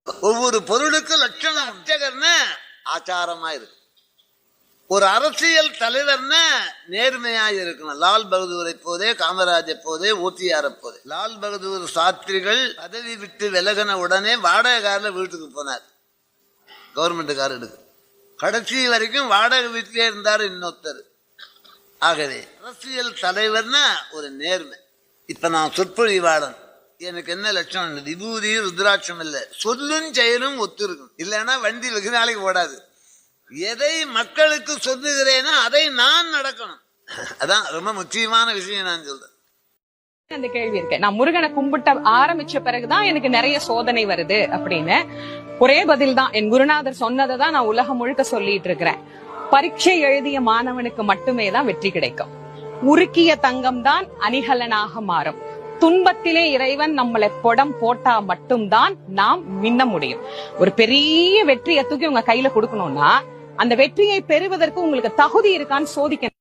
ஒவ்வொரு பொருளுக்கும் லட்சணம். அர்ச்சகர்னா ஆச்சாரமா இருக்கு. ஒரு அரசியல் தலைவர்னா நேர்மையா இருக்கணும். லால் பகதூரை போதே, காமராஜை போதே, ஓத்தியார போதே. லால் பகதூர் சாஸ்திரிகள் பதவி விட்டு விலகின உடனே வாடகை கார்ல வீட்டுக்கு போனார். கவர்மெண்ட் கார் எடுக்க கடைசி வரைக்கும் வாடகை வீட்டிலே இருந்தாரு இன்னொருத்தர். ஆகவே அரசியல் தலைவர்னா ஒரு நேர்மை. இப்ப நான் சொற்பொழிவாளன், எனக்கு என்ன லட்சணம்? விபூதி ருத்ராட்சம் இல்ல, சொல்லும் செயலும் ஒத்து இருக்கும். இல்லைன்னா வண்டி வெகு நாளைக்கு ஓடாது. எதை மக்களுக்கு சொல்லுகிறேனோ அதை நான் நடக்கணும். அதான் ரொம்ப முக்கியமான விஷயம். நான் சொல்றேன். அந்த கேள்வி இருக்கு, நான் முருகனை கும்பிட்ட ஆரம்பிச்ச பிறகுதான் எனக்கு நிறைய சோதனை வருது அப்படின்னு. ஒரே பதில் தான், என் குருநாதர் சொன்னதை தான் நான் உலகம் முழுக்க சொல்லிட்டு இருக்கிறேன். பரீட்சை எழுதிய மாணவனுக்கு மட்டுமே தான் வெற்றி கிடைக்கும். உருக்கிய தங்கம் தான் அணிகலனாக மாறும். துன்பத்திலே இறைவன் நம்மளை பொடம் போட்டா மட்டும்தான் நாம் மின்ன முடியும். ஒரு பெரிய வெற்றியை தூக்கி உங்க கையில கொடுக்கணும்னா அந்த வெற்றியை பெறுவதற்கு உங்களுக்கு தகுதி இருக்கான்னு சோதிக்கணும்.